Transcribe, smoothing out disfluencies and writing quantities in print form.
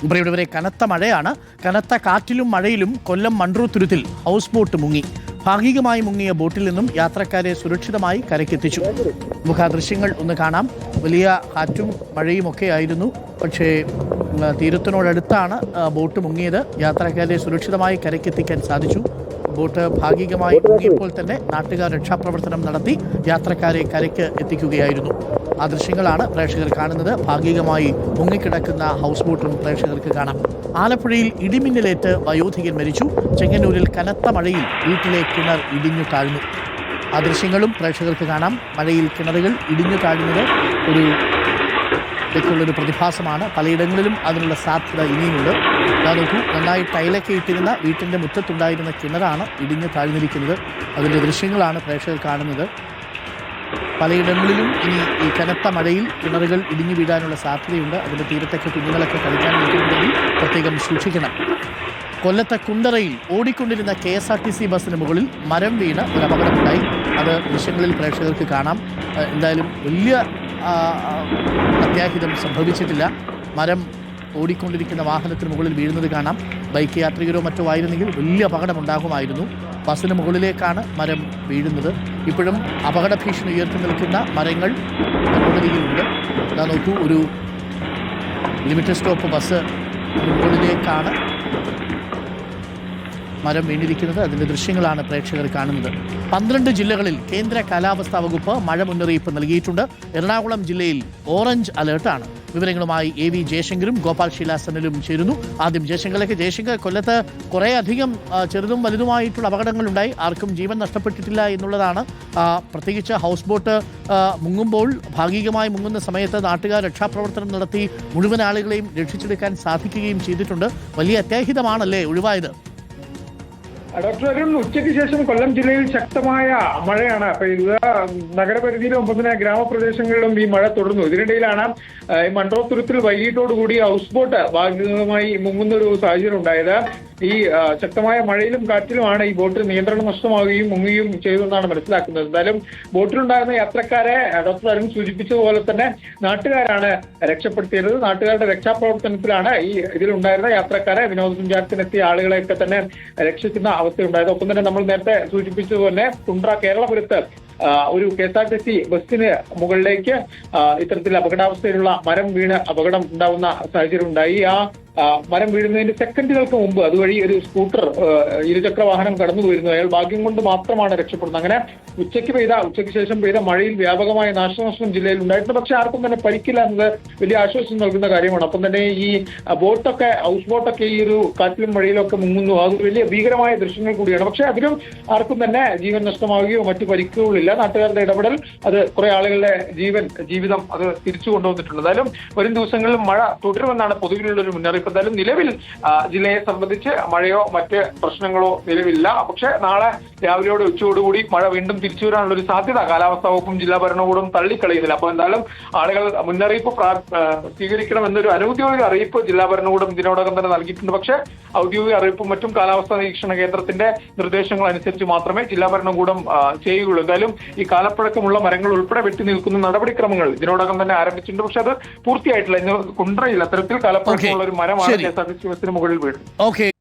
പ്രിയപ്പെട്ടവരെ, കനത്ത മഴയാണ്. കനത്ത കാറ്റിലും മഴയിലും കൊല്ലം മൺട്രോത്തുരുത്തിൽ ഹൗസ് ബോട്ട് മുങ്ങി. ഭാഗികമായി മുങ്ങിയ ബോട്ടിൽ നിന്നും യാത്രക്കാരെ സുരക്ഷിതമായി കരയ്ക്കെത്തിച്ചു. നമുക്ക് ആ ദൃശ്യങ്ങൾ ഒന്ന് കാണാം. വലിയ കാറ്റും മഴയും ഒക്കെ ആയിരുന്നു. പക്ഷേ തീരത്തിനോടടുത്താണ് ബോട്ട് മുങ്ങിയത്. യാത്രക്കാരെ സുരക്ഷിതമായി കരയ്ക്കെത്തിക്കാൻ സാധിച്ചു. ബോട്ട് ഭാഗികമായി മുങ്ങിയപ്പോൾ തന്നെ നാട്ടുകാർ രക്ഷാപ്രവർത്തനം നടത്തി യാത്രക്കാരെ കരയ്ക്ക് എത്തിക്കുകയായിരുന്നു. ആ ദൃശ്യങ്ങളാണ് പ്രേക്ഷകർ കാണുന്നത്. ഭാഗികമായി മുങ്ങിക്കിടക്കുന്ന ഹൗസ് ബോട്ടും പ്രേക്ഷകർക്ക് കാണാം. ആലപ്പുഴയിൽ ഇടിമിന്നലേറ്റ് വയോധികൻ മരിച്ചു. ചെങ്ങന്നൂരിൽ കനത്ത മഴയിൽ വീട്ടിലെ കിണർ ഇടിഞ്ഞു താഴ്ന്നു. ആ ദൃശ്യങ്ങളും പ്രേക്ഷകർക്ക് കാണാം. മഴയിൽ കിണറുകൾ ഇടിഞ്ഞു താഴുന്നത് ഇതൊക്കെയുള്ളൊരു പ്രതിഭാസമാണ്. പലയിടങ്ങളിലും അതിനുള്ള സാധ്യത ഇനിയുമുണ്ട്. നോക്കൂ, നന്നായി ടൈലൊക്കെ ഇട്ടിരുന്ന വീട്ടിൻ്റെ മുറ്റത്തുണ്ടായിരുന്ന കിണറാണ് ഇടിഞ്ഞു താഴ്ന്നിരിക്കുന്നത്. അതിൻ്റെ ദൃശ്യങ്ങളാണ് പ്രേക്ഷകർ കാണുന്നത്. പലയിടങ്ങളിലും ഇനി ഈ കനത്ത മഴയിൽ കിണറുകൾ ഇടിഞ്ഞു വീഴാനുള്ള സാധ്യതയുണ്ട്. അതിൻ്റെ തീരത്തൊക്കെ കുഞ്ഞുങ്ങളൊക്കെ കളിക്കാൻ നിൽക്കുന്നുണ്ടെങ്കിൽ പ്രത്യേകം സൂക്ഷിക്കണം. കൊല്ലത്തെ കുണ്ടറയിൽ ഓടിക്കൊണ്ടിരുന്ന KSRTC ബസ്സിന് മുകളിൽ മരം വീണ് ഒരു അപകടമുണ്ടായി. അത് ദൃശ്യങ്ങളിൽ പ്രേക്ഷകർക്ക് കാണാം. എന്തായാലും വലിയ അത്യാഹിതം സംഭവിച്ചിട്ടില്ല. മരം ഓടിക്കൊണ്ടിരിക്കുന്ന വാഹനത്തിന് മുകളിൽ വീഴുന്നത് കാണാം. ബൈക്ക് യാത്രികരോ മറ്റോ ആയിരുന്നെങ്കിൽ വലിയ അപകടമുണ്ടാകുമായിരുന്നു. ബസ്സിന് മുകളിലേക്കാണ് മരം വീഴുന്നത്. ഇപ്പോഴും അപകട ഭീഷണി ഉയർത്തി നിൽക്കുന്ന മരങ്ങൾ റോഡരികിലുണ്ട്. അതാ നോക്കൂ, ഒരു ലിമിറ്റഡ് സ്റ്റോപ്പ് ബസ് മുകളിലേക്കാണ് മരം വീണിരിക്കുന്നത്. അതിൻ്റെ ദൃശ്യങ്ങളാണ് പ്രേക്ഷകർ കാണുന്നത്. 12 ജില്ലകളിൽ കേന്ദ്ര കാലാവസ്ഥാ വകുപ്പ് മഴ മുന്നറിയിപ്പ് നൽകിയിട്ടുണ്ട്. എറണാകുളം ജില്ലയിൽ ഓറഞ്ച് അലേർട്ടാണ്. വിവരങ്ങളുമായി AV ജയശങ്കരും ഗോപാൽ ശീലാസനലും ചേരുന്നു. ആദ്യം ജയശങ്കർ, കൊല്ലത്ത് കുറേ അധികം ചെറുതും വലുതുമായിട്ടുള്ള അപകടങ്ങളുണ്ടായി. ആർക്കും ജീവൻ നഷ്ടപ്പെട്ടിട്ടില്ല എന്നുള്ളതാണ്. പ്രത്യേകിച്ച് ഹൗസ് ബോട്ട് മുങ്ങുമ്പോൾ ഭാഗികമായി മുങ്ങുന്ന സമയത്ത് നാട്ടുകാർ രക്ഷാപ്രവർത്തനം നടത്തി മുഴുവൻ ആളുകളെയും രക്ഷിച്ചെടുക്കാൻ സാധിക്കുകയും ചെയ്തിട്ടുണ്ട്. വലിയ അത്യാഹിതമാണല്ലേ ഒഴിവായത്? ഡോക്ടർ അരുൺ, ഉച്ചയ്ക്ക് ശേഷം കൊല്ലം ജില്ലയിൽ ശക്തമായ മഴയാണ്. അപ്പൊ ഇത് നഗരപരിധിയിലും ഒപ്പം തന്നെ ഗ്രാമപ്രദേശങ്ങളിലും ഈ മഴ തുടർന്നു. ഇതിനിടയിലാണ് ഈ മൺട്രോത്തുരുത്തിൽ വൈകിട്ടോടുകൂടി ഹൗസ് ബോട്ട് ഭാഗികമായി മുങ്ങുന്ന ഒരു സാഹചര്യം ഉണ്ടായത്. ഈ ശക്തമായ മഴയിലും കാറ്റിലുമാണ് ഈ ബോട്ടിൽ നിയന്ത്രണം നഷ്ടമാവുകയും മുങ്ങുകയും ചെയ്തെന്നാണ് മനസ്സിലാക്കുന്നത്. എന്തായാലും ബോട്ടിലുണ്ടായിരുന്ന യാത്രക്കാരെ ഡോക്ടർ അരുൺ സൂചിപ്പിച്ചതുപോലെ തന്നെ നാട്ടുകാരാണ് രക്ഷപ്പെടുത്തിയത്. നാട്ടുകാരുടെ രക്ഷാപ്രവർത്തനത്തിലാണ് ഈ ഇതിലുണ്ടായിരുന്ന യാത്രക്കാരെ, വിനോദസഞ്ചാരത്തിനെത്തിയ ആളുകളെയൊക്കെ തന്നെ രക്ഷിക്കുന്ന അവസ്ഥയുണ്ടായത്. ഒപ്പം തന്നെ നമ്മൾ നേരത്തെ സൂചിപ്പിച്ചതുപോലെ കുണ്ട്ര കേരളപുരത്ത് ഒരു KSRTC ബസ്സിന് മുകളിലേക്ക് ഇത്തരത്തിൽ അപകടാവസ്ഥയിലുള്ള മരം വീണ് അപകടം ഉണ്ടാവുന്ന സാഹചര്യം ഉണ്ടായി. മരം വീഴുന്നതിന്റെ സെക്കൻഡുകൾക്ക് മുമ്പ് അതുവഴി ഒരു സ്കൂട്ടർ ഇരുചക്ര വാഹനം കടന്നു പോയിരുന്നു. അയാൾ ഭാഗ്യം കൊണ്ട് മാത്രമാണ് രക്ഷപ്പെടുന്നത്. അങ്ങനെ ഉച്ചയ്ക്ക് ശേഷം പെയ്ത മഴയിൽ വ്യാപകമായ നാശനഷ്ടം ജില്ലയിൽ ഉണ്ടായിട്ടുണ്ട്. പക്ഷെ ആർക്കും തന്നെ പരിക്കില്ല എന്നത് വലിയ ആശ്വാസം നൽകുന്ന കാര്യമാണ്. അപ്പം തന്നെ ഈ ഹൗസ് ബോട്ടൊക്കെ ഈ ഒരു കാറ്റിലും മഴയിലും ഒക്കെ മുങ്ങുന്നു. അത് വലിയ ഭീകരമായ ദൃശ്യങ്ങൾ കൂടിയാണ്. പക്ഷെ അതിലും ആർക്കും തന്നെ ജീവൻ നഷ്ടമാവുകയോ മറ്റു പരിക്കുകളില്ല. നാട്ടുകാരുടെ ഇടപെടൽ അത് കുറെ ആളുകളുടെ ജീവിതം അത് തിരിച്ചു കൊണ്ടുവന്നിട്ടുണ്ട്. എന്തായാലും വരും ദിവസങ്ങളിൽ മഴ തുടരുമെന്നാണ് പൊതുവിലുള്ള ഒരു മുന്നറിയിപ്പ്. എന്തായാലും നിലവിൽ ജില്ലയെ സംബന്ധിച്ച് മഴയോ മറ്റ് പ്രശ്നങ്ങളോ നിലവില്ല. പക്ഷെ നാളെ രാവിലെയോടെ ഉച്ചയോടുകൂടി മഴ വീണ്ടും തിരിച്ചു വരാനുള്ള ഒരു സാധ്യത കാലാവസ്ഥാ വകുപ്പും ജില്ലാ ഭരണകൂടവും തള്ളിക്കളയുന്നില്ല. അപ്പോൾ എന്തായാലും ആളുകൾ മുന്നറിയിപ്പ് സ്വീകരിക്കണം എന്നൊരു അനൌദ്യോഗിക അറിയിപ്പ് ജില്ലാ ഭരണകൂടം ഇതിനോടകം തന്നെ നൽകിയിട്ടുണ്ട്. പക്ഷേ ഔദ്യോഗിക അറിയിപ്പും മറ്റും കാലാവസ്ഥാ നിരീക്ഷണ കേന്ദ്രത്തിന്റെ നിർദ്ദേശങ്ങൾ അനുസരിച്ച് മാത്രമേ ജില്ലാ ഭരണകൂടം ചെയ്യുകയുള്ളൂ. എന്തായാലും ഈ കാലപ്പഴക്കമുള്ള മരങ്ങൾ ഉൾപ്പെടെ വെട്ടി നിൽക്കുന്ന നടപടിക്രമങ്ങൾ ഇതിനോടകം തന്നെ ആരംഭിച്ചിട്ടുണ്ട്. പക്ഷെ അത് പൂർത്തിയായിട്ടില്ല. ഇന്ന് കുണ്ട്രയിൽ അത്തരത്തിൽ കാലപ്പഴക്കമുള്ള ഒരു മരമാണ് KSRTC ബസ്സിന് മുകളിൽ വീഴുന്നത്.